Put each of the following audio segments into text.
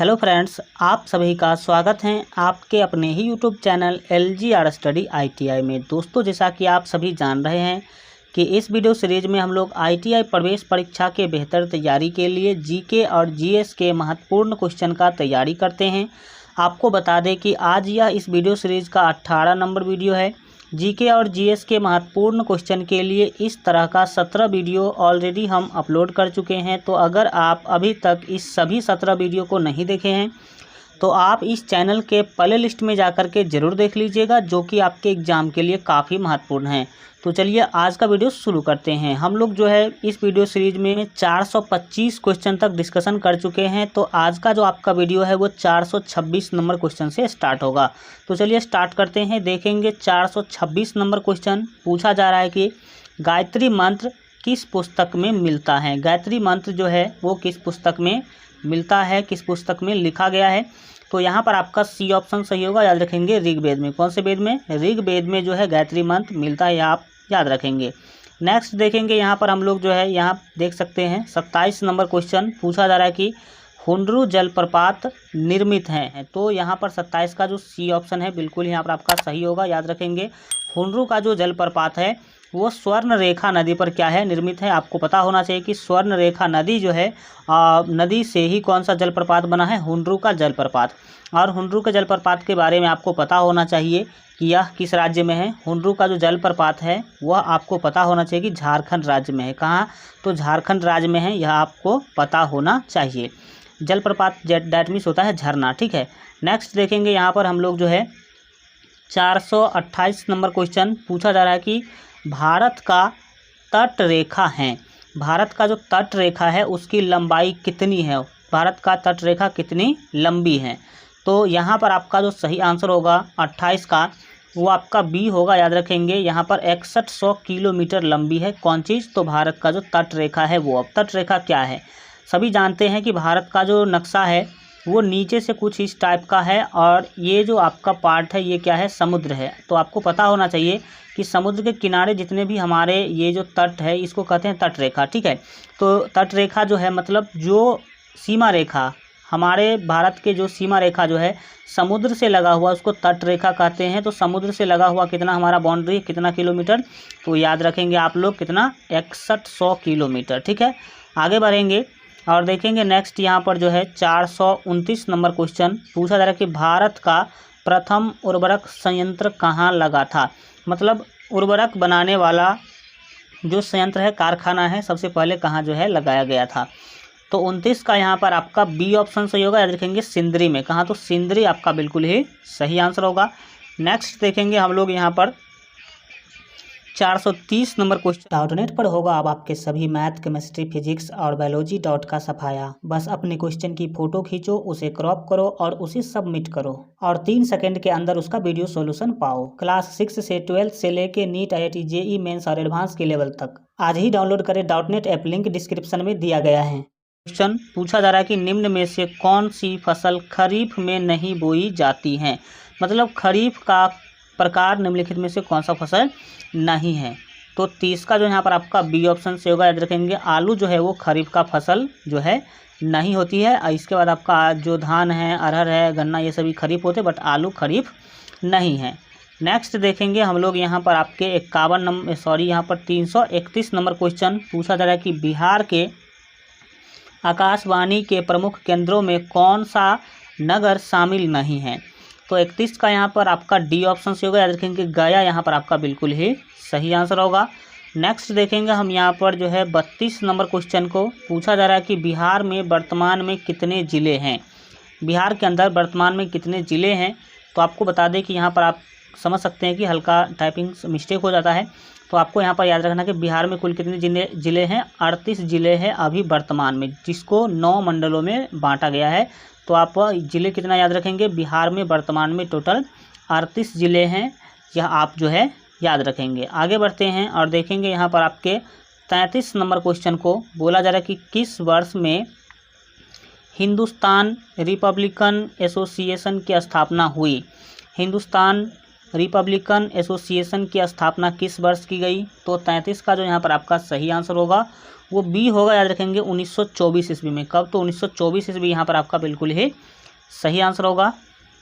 Hello friends, आप सभी का स्वागत है आपके अपने ही YouTube channel LGR study ITI में। दोस्तों, जैसा कि आप सभी जान रहे हैं कि इस वीडियो सीरीज में हम लोग ITI प्रवेश परीक्षा के बेहतर तैयारी के लिए GK और GS के महत्वपूर्ण क्वेश्चन का तैयारी करते हैं। आपको बता दें कि आज यह इस वीडियो सीरीज का 18 नंबर वीडियो है। GK और GS के महत्वपूर्ण क्वेश्चन के लिए इस तरह का 17 वीडियो ऑलरेडी हम अपलोड कर चुके हैं। तो अगर आप अभी तक इस सभी 17 वीडियो को नहीं देखे हैं तो आप इस चैनल के प्ले लिस्ट में जाकर के ज़रूर देख लीजिएगा, जो कि आपके एग्ज़ाम के लिए काफ़ी महत्वपूर्ण है। तो चलिए आज का वीडियो शुरू करते हैं। हम लोग जो है इस वीडियो सीरीज में 425 क्वेश्चन तक डिस्कशन कर चुके हैं। तो आज का जो आपका वीडियो है वो 426 नंबर क्वेश्चन से स्टार्ट होगा। तो चलिए स्टार्ट करते हैं। देखेंगे 426 नंबर क्वेश्चन पूछा जा रहा है कि गायत्री मंत्र किस पुस्तक में मिलता है। गायत्री मंत्र जो है वो किस पुस्तक में मिलता है, किस पुस्तक में लिखा गया है। तो यहाँ पर आपका सी ऑप्शन सही होगा। याद रखेंगे ऋग्वेद में। कौन से वेद में? ऋग्वेद में जो है गायत्री मंत्र मिलता है, आप याद रखेंगे। नेक्स्ट देखेंगे यहाँ पर हम लोग जो है यहाँ देख सकते हैं 27 नंबर क्वेश्चन पूछा जा रहा है कि हुंड्रू जलप्रपात निर्मित है। तो यहाँ पर 27 का जो सी ऑप्शन है बिल्कुल यहाँ पर आपका सही होगा। याद रखेंगे हुंड्रू का जो जलप्रपात है वो स्वर्ण रेखा नदी पर क्या है, निर्मित है। आपको पता होना चाहिए कि स्वर्ण रेखा नदी जो है नदी से ही कौन सा जलप्रपात बना है, हुंड्रू का जलप्रपात। और हुंड्रू के जलप्रपात के बारे में आपको पता होना चाहिए कि यह किस राज्य में है। हुंड्रू का जो जलप्रपात है वह आपको पता होना चाहिए कि झारखंड राज्य में है। कहाँ? तो झारखंड राज्य में है, यह आपको पता होना चाहिए। जलप्रपात डैट मीन्स होता है झरना, ठीक है। नेक्स्ट देखेंगे यहाँ पर हम लोग जो है 428 नंबर क्वेश्चन पूछा जा रहा है कि भारत का तट रेखा है, भारत का जो तट रेखा है उसकी लंबाई कितनी है, भारत का तट रेखा कितनी लंबी है। तो यहाँ पर आपका जो सही आंसर होगा 28 का वो आपका बी होगा। याद रखेंगे यहाँ पर 6100 किलोमीटर लंबी है। कौन चीज़? तो भारत का जो तट रेखा है वो। अब तट रेखा क्या है? सभी जानते हैं कि भारत का जो नक्शा है वो नीचे से कुछ इस टाइप का है और ये जो आपका पार्ट है ये क्या है, समुद्र है। तो आपको पता होना चाहिए कि समुद्र के किनारे जितने भी हमारे ये जो तट है इसको कहते हैं तट रेखा, ठीक है। तो तट रेखा जो है मतलब जो सीमा रेखा, हमारे भारत के जो सीमा रेखा जो है समुद्र से लगा हुआ उसको तट रेखा कहते हैं। तो समुद्र से लगा हुआ कितना हमारा बाउंड्री, कितना किलोमीटर? तो याद रखेंगे आप लोग कितना, 6100 किलोमीटर, ठीक है। आगे बढ़ेंगे और देखेंगे नेक्स्ट यहाँ पर जो है 429 नंबर क्वेश्चन पूछा जा रहा है कि भारत का प्रथम उर्वरक संयंत्र कहाँ लगा था। मतलब उर्वरक बनाने वाला जो संयंत्र है, कारखाना है, सबसे पहले कहाँ जो है लगाया गया था। तो 29 का यहाँ पर आपका बी ऑप्शन सही होगा। याद रखेंगे सिंदरी में। कहाँ? तो सिंदरी आपका बिल्कुल ही सही आंसर होगा। नेक्स्ट देखेंगे हम लोग यहाँ पर 430 नंबर क्वेश्चन डाउटनेट पर होगा। अब आपके सभी मैथ, केमिस्ट्री, फिजिक्स और बायोलॉजी डाउट का सफाया। बस अपने क्वेश्चन की फोटो खींचो, उसे क्रॉप करो और उसे सबमिट करो और 3 सेकंड के अंदर उसका वीडियो सॉल्यूशन पाओ। क्लास 6 से 12 से लेके नीट, IIT, JEE मेंस और एडवांस के लेवल तक आज ही डाउनलोड करें। डाउटनेट ऐप लिंक डिस्क्रिप्शन में दिया गया है। क्वेश्चन पूछा जा रहा है कि निम्न में से कौन सी फसल खरीफ में नहीं बोई जाती है। मतलब खरीफ का प्रकार निम्नलिखित में से कौन सा फसल नहीं है। तो 30 का जो यहाँ पर आपका बी ऑप्शन से होगा। याद रखेंगे आलू जो है वो खरीफ का फसल जो है नहीं होती है। इसके बाद आपका जो धान है, अरहर है, गन्ना, ये सभी खरीफ होते हैं, बट आलू खरीफ नहीं है। नेक्स्ट देखेंगे हम लोग यहाँ पर आपके 331 नंबर क्वेश्चन पूछा जा रहा है कि बिहार के आकाशवाणी के प्रमुख केंद्रों में कौन सा नगर शामिल नहीं है। तो 31 का यहाँ पर आपका डी ऑप्शन से होगा। याद रखेंगे गया यहाँ पर आपका बिल्कुल ही सही आंसर होगा। नेक्स्ट देखेंगे हम यहाँ पर जो है 32 नंबर क्वेश्चन को पूछा जा रहा है कि बिहार में वर्तमान में कितने ज़िले हैं। बिहार के अंदर वर्तमान में कितने ज़िले हैं। तो आपको बता दें कि यहाँ पर आप समझ सकते हैं कि हल्का टाइपिंग मिस्टेक हो जाता है। तो आपको यहाँ पर याद रखना कि बिहार में कुल कितने ज़िले हैं, 38 ज़िले हैं अभी वर्तमान में, जिसको 9 मंडलों में बांटा गया है। तो आप ज़िले कितना याद रखेंगे, बिहार में वर्तमान में टोटल 38 ज़िले हैं, यह आप जो है याद रखेंगे। आगे बढ़ते हैं और देखेंगे यहाँ पर आपके 33 नंबर क्वेश्चन को बोला जा रहा है कि किस वर्ष में हिंदुस्तान रिपब्लिकन एसोसिएशन की स्थापना हुई। हिंदुस्तान रिपब्लिकन एसोसिएशन की स्थापना किस वर्ष की गई? तो 33 का जो यहाँ पर आपका सही आंसर होगा वो बी होगा, याद रखेंगे 1924 ईस्वी में। कब? तो 1924 ईस्वी यहाँ पर आपका बिल्कुल ही सही आंसर होगा।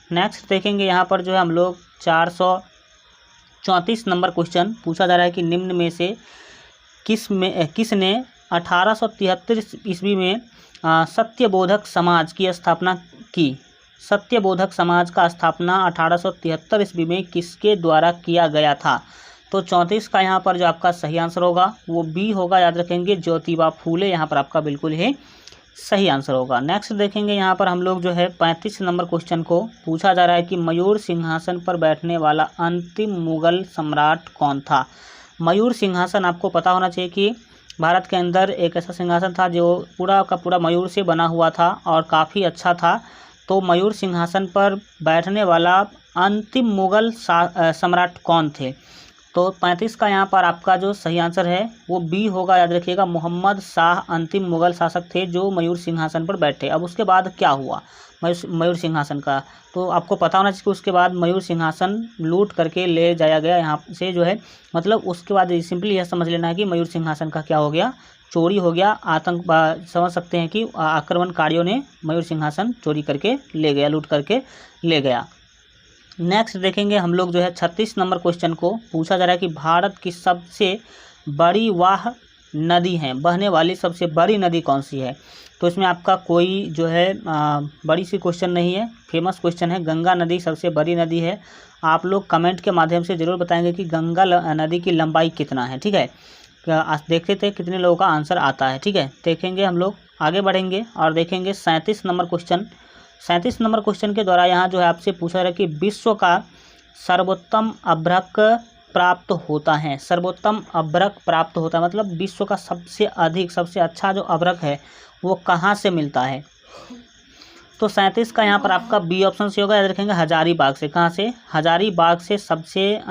नेक्स्ट देखेंगे यहाँ पर जो है हम लोग 434 नंबर क्वेश्चन पूछा जा रहा है कि निम्न में से किसने 1873 ईस्वी में सत्यबोधक समाज की स्थापना की? सत्यबोधक समाज का स्थापना 1873 ईस्वी में किसके द्वारा किया गया था? तो 34 का यहाँ पर जो आपका सही आंसर होगा वो बी होगा, याद रखेंगे ज्योतिबा फूले यहाँ पर आपका बिल्कुल ही सही आंसर होगा। नेक्स्ट देखेंगे यहाँ पर हम लोग जो है 35 नंबर क्वेश्चन को पूछा जा रहा है कि मयूर सिंहासन पर बैठने वाला अंतिम मुगल सम्राट कौन था? मयूर सिंहासन आपको पता होना चाहिए कि भारत के अंदर एक ऐसा सिंहासन था जो पूरा का पूरा मयूर से बना हुआ था और काफ़ी अच्छा था। तो मयूर सिंहासन पर बैठने वाला अंतिम मुगल सम्राट कौन थे? तो 35 का यहाँ पर आपका जो सही आंसर है वो बी होगा, याद रखिएगा मोहम्मद शाह अंतिम मुगल शासक थे जो मयूर सिंहासन पर बैठे। अब उसके बाद क्या हुआ मयूर सिंहासन का, तो आपको पता होना चाहिए कि उसके बाद मयूर सिंहासन लूट करके ले जाया गया यहाँ से जो है, मतलब उसके बाद सिंपली यह समझ लेना है कि मयूर सिंहासन का क्या हो गया, चोरी हो गया। समझ सकते हैं कि आक्रमणकारियों ने मयूर सिंहासन चोरी करके ले गया, लूट करके ले गया। नेक्स्ट देखेंगे हम लोग जो है 36 नंबर क्वेश्चन को पूछा जा रहा है कि भारत की सबसे बड़ी वाह नदी है, बहने वाली सबसे बड़ी नदी कौन सी है? तो इसमें आपका कोई जो है बड़ी सी क्वेश्चन नहीं है, फेमस क्वेश्चन है। गंगा नदी सबसे बड़ी नदी है। आप लोग कमेंट के माध्यम से ज़रूर बताएंगे कि गंगा नदी की लंबाई कितना है, ठीक है। देखते थे कितने लोगों का आंसर आता है, ठीक है। देखेंगे हम लोग आगे बढ़ेंगे और देखेंगे 37 नंबर क्वेश्चन। 37 नंबर क्वेश्चन के द्वारा यहाँ जो है आपसे पूछा जा रहा है कि विश्व का सर्वोत्तम अभ्रक प्राप्त होता है। सर्वोत्तम अभ्रक प्राप्त होता है मतलब विश्व का सबसे अधिक सबसे अच्छा जो अभ्रक है वो कहाँ से मिलता है? तो 37 का यहाँ पर आपका बी ऑप्शन से होगा, याद रखेंगे हजारीबाग से। कहाँ से? हजारीबाग से सबसे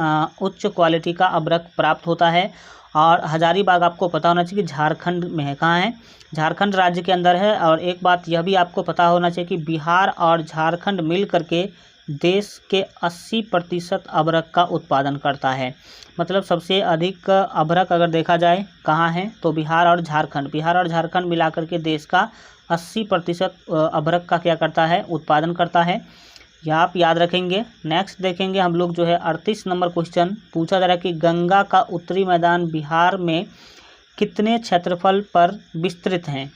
उच्च क्वालिटी का अभ्रक प्राप्त होता है। और हजारीबाग आपको पता होना चाहिए कि झारखंड में है। कहाँ है? झारखंड राज्य के अंदर है। और एक बात यह भी आपको पता होना चाहिए कि बिहार और झारखंड मिल करके देश के 80% अभ्रक का उत्पादन करता है। मतलब सबसे अधिक अभ्रक अगर देखा जाए कहाँ है तो बिहार और झारखंड। बिहार और झारखंड मिला करके देश का 80% अभ्रक का क्या करता है? उत्पादन करता है। यह आप याद रखेंगे। नेक्स्ट देखेंगे हम लोग जो है 38 नंबर क्वेश्चन पूछा जा रहा है कि गंगा का उत्तरी मैदान बिहार में कितने क्षेत्रफल पर विस्तृत हैं?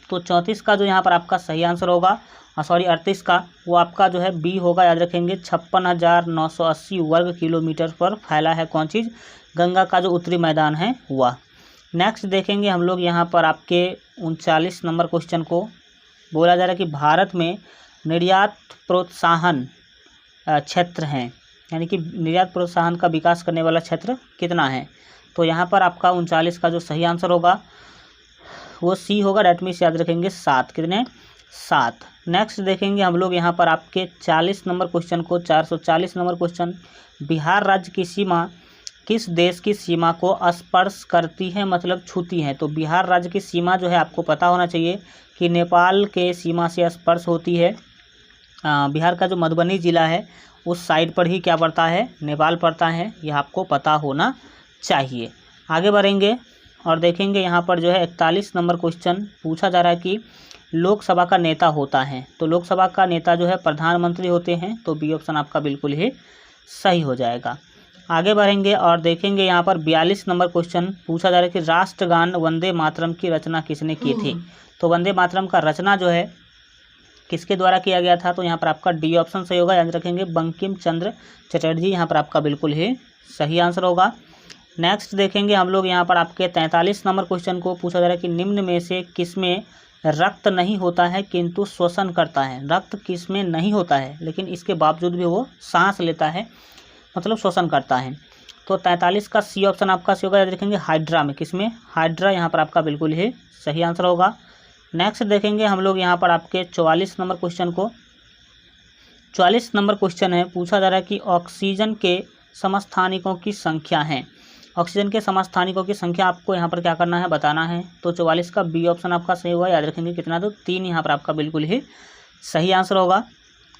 तो 34 का जो यहाँ पर आपका सही आंसर होगा, 38 का वो आपका जो है बी होगा, याद रखेंगे 56,980 वर्ग किलोमीटर पर फैला है कौन चीज़? गंगा का जो उत्तरी मैदान है हुआ। नेक्स्ट देखेंगे हम लोग यहाँ पर आपके 39 नंबर क्वेश्चन को बोला जा रहा है कि भारत में निर्यात प्रोत्साहन क्षेत्र हैं, यानी कि निर्यात प्रोत्साहन का विकास करने वाला क्षेत्र कितना है? तो यहाँ पर आपका 39 का जो सही आंसर होगा वो सी होगा, डेट मीन्स याद रखेंगे 7। कितने? 7। नेक्स्ट देखेंगे हम लोग यहाँ पर आपके 40 नंबर क्वेश्चन को। 440 नंबर क्वेश्चन, बिहार राज्य की सीमा किस देश की सीमा को स्पर्श करती है मतलब छूती है? तो बिहार राज्य की सीमा जो है आपको पता होना चाहिए कि नेपाल के सीमा से स्पर्श होती है। बिहार का जो मधुबनी ज़िला है उस साइड पर ही क्या पड़ता है? नेपाल पड़ता है। यह आपको पता होना चाहिए। आगे बढ़ेंगे और देखेंगे यहाँ पर जो है 41 नंबर क्वेश्चन पूछा जा रहा है कि लोकसभा का नेता होता है। तो लोकसभा का नेता जो है प्रधानमंत्री होते हैं। तो बी ऑप्शन आपका बिल्कुल ही सही हो जाएगा। आगे बढ़ेंगे और देखेंगे यहाँ पर 42 नंबर क्वेश्चन पूछा जा रहा है कि राष्ट्रगान वंदे मातरम की रचना किसने की थी? तो वंदे मातरम का रचना जो है किसके द्वारा किया गया था? तो यहाँ पर आपका डी ऑप्शन सही होगा, याद रखेंगे बंकिम चंद्र चटर्जी यहाँ पर आपका बिल्कुल ही सही आंसर होगा। नेक्स्ट देखेंगे हम लोग यहाँ पर आपके 43 नंबर क्वेश्चन को पूछा जा रहा है कि निम्न में से किसमें रक्त नहीं होता है किंतु श्वसन करता है? रक्त किसमें नहीं होता है लेकिन इसके बावजूद भी वो सांस लेता है, मतलब श्वसन करता है? तो 43 का सी ऑप्शन आपका सी होगा, याद रखेंगे हाइड्रा में। किसमें? हाइड्रा यहाँ पर आपका बिल्कुल ही सही आंसर होगा। नेक्स्ट देखेंगे हम लोग यहाँ पर आपके 44 नंबर क्वेश्चन को। 44 नंबर क्वेश्चन है पूछा जा रहा है कि ऑक्सीजन के समस्थानिकों की संख्या है। ऑक्सीजन के समस्थानिकों की संख्या आपको यहाँ पर क्या करना है? बताना है। तो 44 का बी ऑप्शन आपका सही होगा, याद रखेंगे कितना? तो 3 यहाँ पर आपका बिल्कुल ही सही आंसर होगा।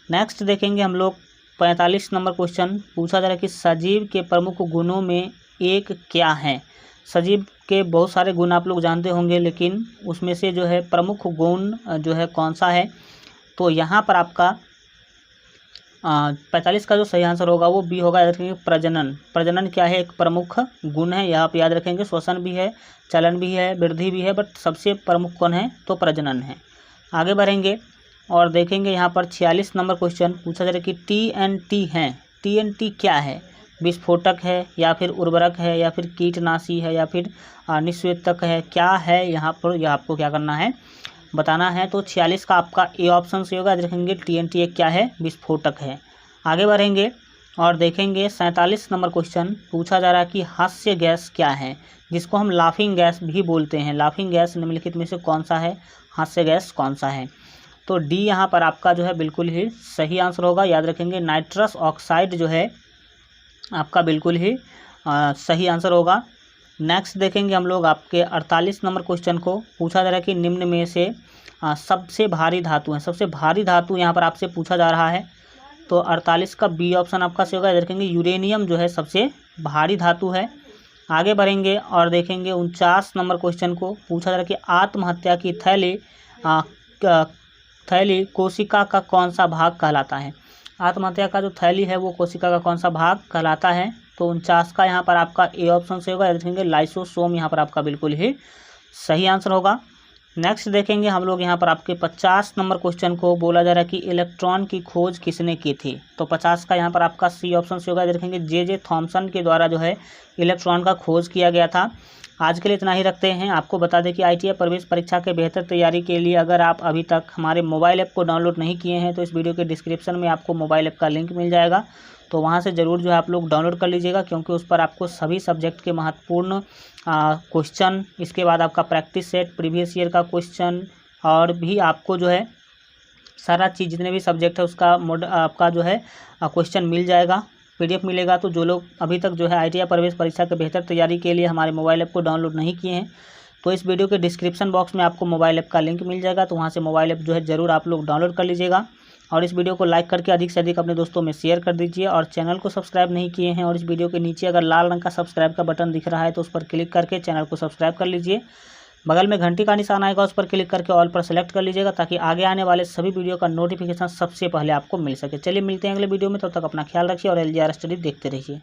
नेक्स्ट देखेंगे हम लोग 45 नंबर क्वेश्चन पूछा जा रहा है कि सजीव के प्रमुख गुणों में एक क्या है। सजीव के बहुत सारे गुण आप लोग जानते होंगे, लेकिन उसमें से जो है प्रमुख गुण जो है कौन सा है। तो यहाँ पर आपका 45 का जो सही आंसर होगा वो बी होगा। याद रखेंगे प्रजनन। प्रजनन क्या है, एक प्रमुख गुण है। यहाँ पे याद रखेंगे श्वसन भी है, चलन भी है, वृद्धि भी है, बट सबसे प्रमुख कौन है तो प्रजनन है। आगे बढ़ेंगे और देखेंगे यहाँ पर 46 नंबर क्वेश्चन पूछा जा रहा है कि TNT है। TNT क्या है, विस्फोटक है या फिर उर्वरक है या फिर कीटनाशी है या फिर निस्वेदक है, क्या है यहाँ पर, यह आपको क्या करना है बताना है। तो 46 का आपका ए ऑप्शन से होगा। याद रखेंगे TNT एक क्या है, विस्फोटक है। आगे बढ़ेंगे और देखेंगे 47 नंबर क्वेश्चन पूछा जा रहा है कि हास्य गैस क्या है, जिसको हम लाफिंग गैस भी बोलते हैं। लाफिंग गैस निम्नलिखित में से कौन सा है, हास्य गैस कौन सा है। तो डी यहाँ पर आपका जो है बिल्कुल ही सही आंसर होगा। याद रखेंगे नाइट्रस ऑक्साइड जो है आपका बिल्कुल ही सही आंसर होगा। नेक्स्ट देखेंगे हम लोग आपके 48 नंबर क्वेश्चन को पूछा जा रहा है कि निम्न में से सबसे भारी धातु है। सबसे भारी धातु यहाँ पर आपसे पूछा जा रहा है। तो 48 का बी ऑप्शन आपका से होगा। याद रखेंगे यूरेनियम जो है सबसे भारी धातु है। आगे बढ़ेंगे और देखेंगे 49 नंबर क्वेश्चन को पूछा जा रहा है कि आत्महत्या की थैली कोशिका का कौन सा भाग कहलाता है। आत्महत्या का जो थैली है वो कोशिका का कौन सा भाग कहलाता है। तो 49 का यहाँ पर आपका ए ऑप्शन से होगा। याद रखेंगे लाइसोसोम यहाँ पर आपका बिल्कुल ही सही आंसर होगा। नेक्स्ट देखेंगे हम लोग यहाँ पर आपके 50 नंबर क्वेश्चन को बोला जा रहा है कि इलेक्ट्रॉन की खोज किसने की थी। तो 50 का यहाँ पर आपका सी ऑप्शन से होगा। याद रखेंगे जे थॉमसन के द्वारा जो है इलेक्ट्रॉन का खोज किया गया था। आज के लिए इतना ही रखते हैं। आपको बता दें कि ITI प्रवेश परीक्षा के बेहतर तैयारी के लिए अगर आप अभी तक हमारे मोबाइल ऐप को डाउनलोड नहीं किए हैं तो इस वीडियो के डिस्क्रिप्शन में आपको मोबाइल ऐप का लिंक मिल जाएगा। तो वहाँ से ज़रूर जो है आप लोग डाउनलोड कर लीजिएगा, क्योंकि उस पर आपको सभी सब्जेक्ट के महत्वपूर्ण क्वेश्चन, इसके बाद आपका प्रैक्टिस सेट, प्रीवियस ईयर का क्वेश्चन और भी आपको जो है सारा चीज़ जितने भी सब्जेक्ट है उसका आपका जो है क्वेश्चन मिल जाएगा, PDF मिलेगा। तो जो लोग अभी तक जो है ITI प्रवेश परीक्षा के बेहतर तैयारी के लिए हमारे मोबाइल ऐप को डाउनलोड नहीं किए हैं तो इस वीडियो के डिस्क्रिप्शन बॉक्स में आपको मोबाइल ऐप का लिंक मिल जाएगा। तो वहाँ से मोबाइल ऐप जो है ज़रूर आप लोग डाउनलोड कर लीजिएगा और इस वीडियो को लाइक करके अधिक से अधिक अपने दोस्तों में शेयर कर दीजिए। और चैनल को सब्सक्राइब नहीं किए हैं और इस वीडियो के नीचे अगर लाल रंग का सब्सक्राइब का बटन दिख रहा है तो उस पर क्लिक करके चैनल को सब्सक्राइब कर लीजिए। बगल में घंटी का निशान आएगा, उस पर क्लिक करके ऑल पर सेलेक्ट कर लीजिएगा ताकि आगे आने वाले सभी वीडियो का नोटिफिकेशन सबसे पहले आपको मिल सके। चलिए मिलते हैं अगले वीडियो में, तब तक अपना ख्याल रखिए और LGR स्टडी देखते रहिए।